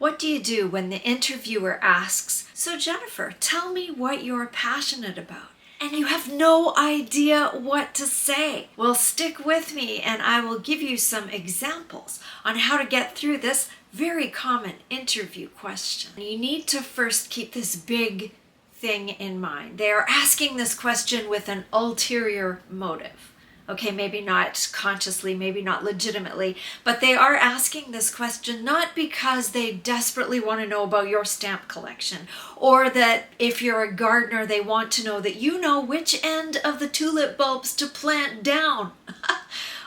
What do you do when the interviewer asks, "So Jennifer, tell me what you're passionate about," and you have no idea what to say? Well, stick with me and I will give you some examples on how to get through this very common interview question. You need to first keep this big thing in mind. They are asking this question with an ulterior motive. Okay, maybe not consciously, maybe not legitimately, but they are asking this question not because they desperately want to know about your stamp collection, or that if you're a gardener, they want to know that you know which end of the tulip bulbs to plant down.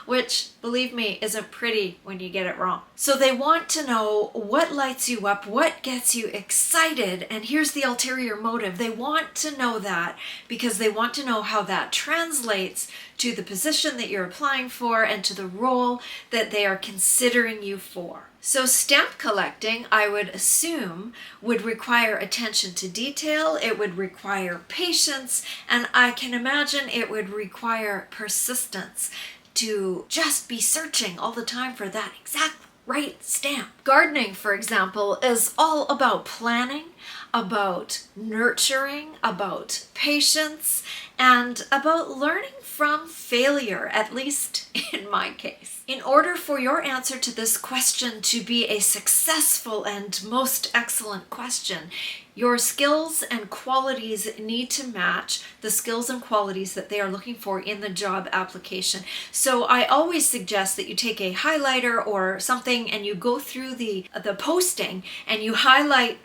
Which, believe me, isn't pretty when you get it wrong. So they want to know what lights you up, what gets you excited, and here's the ulterior motive. They want to know that because they want to know how that translates to the position that you're applying for and to the role that they are considering you for. So stamp collecting, I would assume, would require attention to detail, it would require patience, and I can imagine it would require persistence to just be searching all the time for that exact right stamp. Gardening, for example, is all about planning, about nurturing, about patience, and about learning from failure, at least in my case. In order for your answer to this question to be a successful and most excellent question, your skills and qualities need to match the skills and qualities that they are looking for in the job application. So I always suggest that you take a highlighter or something and you go through the posting and you highlight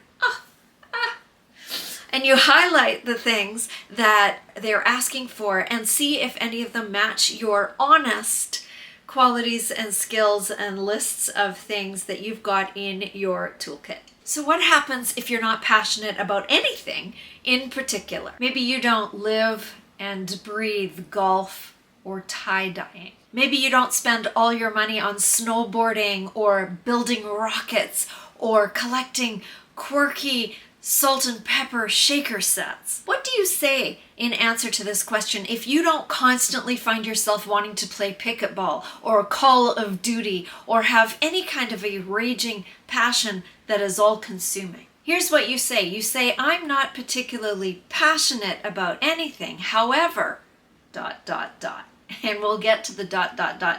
the things that they're asking for and see if any of them match your honest qualities and skills and lists of things that you've got in your toolkit. So what happens if you're not passionate about anything in particular? Maybe you don't live and breathe golf or tie-dyeing. Maybe you don't spend all your money on snowboarding or building rockets or collecting quirky salt and pepper shaker sets. What do you say in answer to this question if you don't constantly find yourself wanting to play pickleball or Call of Duty or have any kind of a raging passion that is all-consuming? Here's what you say. You say, "I'm not particularly passionate about anything. However, ... And we'll get to the ...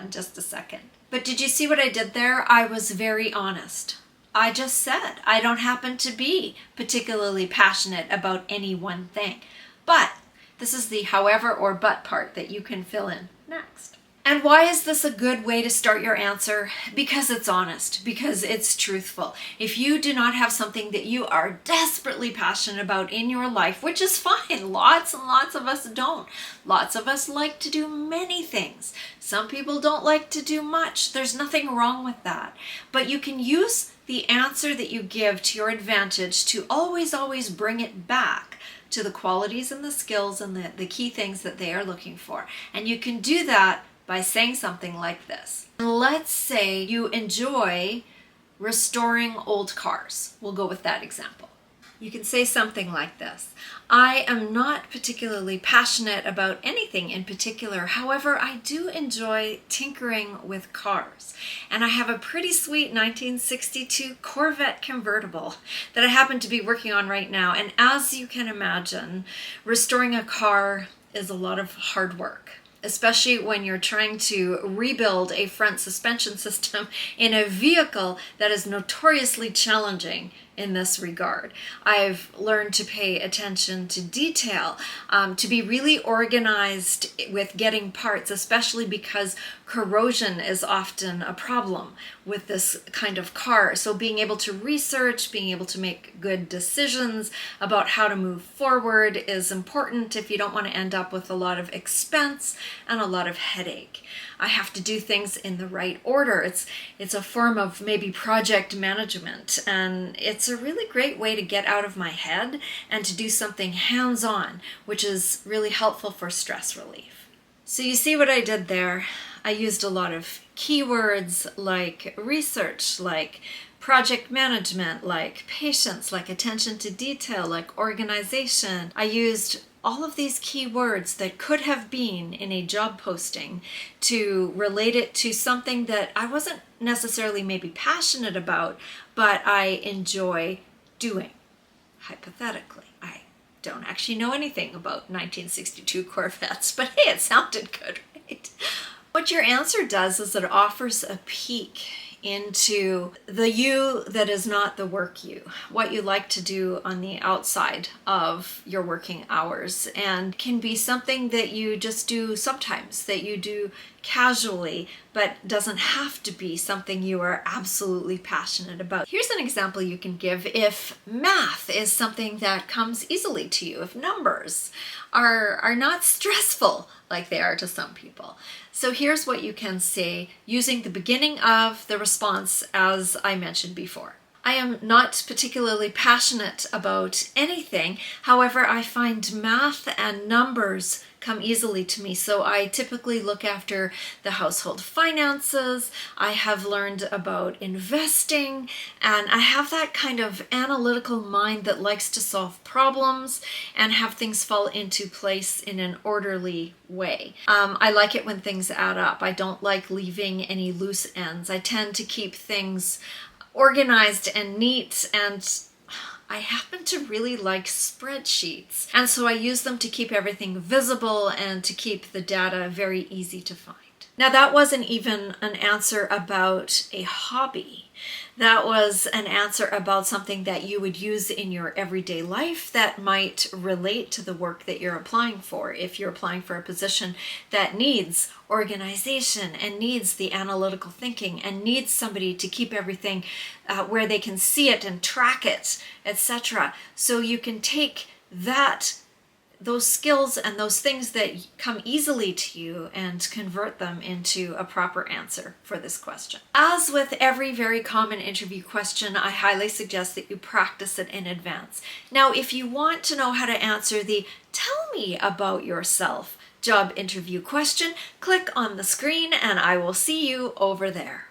in just a second. But did you see what I did there? I was very honest. I just said I don't happen to be particularly passionate about any one thing. But this is the however or but part that you can fill in next. And why is this a good way to start your answer? Because it's honest, because it's truthful. If you do not have something that you are desperately passionate about in your life, which is fine, lots and lots of us don't. Lots of us like to do many things. Some people don't like to do much. There's nothing wrong with that. But you can use the answer that you give to your advantage to always bring it back to the qualities and the skills and the key things that they are looking for. And you can do that by saying something like this. Let's say you enjoy restoring old cars. We'll go with that example. You can say something like this. I am not particularly passionate about anything in particular. However, I do enjoy tinkering with cars. And I have a pretty sweet 1962 Corvette convertible that I happen to be working on right now. And as you can imagine, restoring a car is a lot of hard work, especially when you're trying to rebuild a front suspension system in a vehicle that is notoriously challenging in this regard. I've learned to pay attention to detail, to be really organized with getting parts, especially because corrosion is often a problem with this kind of car. So being able to research, being able to make good decisions about how to move forward is important if you don't want to end up with a lot of expense and a lot of headache. I have to do things in the right order. It's a form of maybe project management, and it's a really great way to get out of my head and to do something hands-on, which is really helpful for stress relief. So you see what I did there? I used a lot of keywords like research, like project management, like patience, like attention to detail, like organization. I used all of these key words that could have been in a job posting to relate it to something that I wasn't necessarily maybe passionate about, but I enjoy doing. Hypothetically, I don't actually know anything about 1962 Corvettes, but hey, it sounded good, right? What your answer does is it offers a peek into the you that is not the work you, what you like to do on the outside of your working hours, and can be something that you just do sometimes, that you do casually, but doesn't have to be something you are absolutely passionate about. Here's an example you can give if math is something that comes easily to you, if numbers are not stressful like they are to some people. So here's what you can say using the beginning of the response as I mentioned before. I am not particularly passionate about anything. However, I find math and numbers come easily to me. So I typically look after the household finances. I have learned about investing, and I have that kind of analytical mind that likes to solve problems and have things fall into place in an orderly way. I like it when things add up. I don't like leaving any loose ends. I tend to keep things organized and neat, and I happen to really like spreadsheets, and so I use them to keep everything visible and to keep the data very easy to find. Now, that wasn't even an answer about a hobby. That was an answer about something that you would use in your everyday life that might relate to the work that you're applying for. If you're applying for a position that needs organization and needs the analytical thinking and needs somebody to keep everything where they can see it and track it, etc. So you can take those skills and those things that come easily to you and convert them into a proper answer for this question. As with every very common interview question, I highly suggest that you practice it in advance. Now, if you want to know how to answer the "tell me about yourself" job interview question, click on the screen and I will see you over there.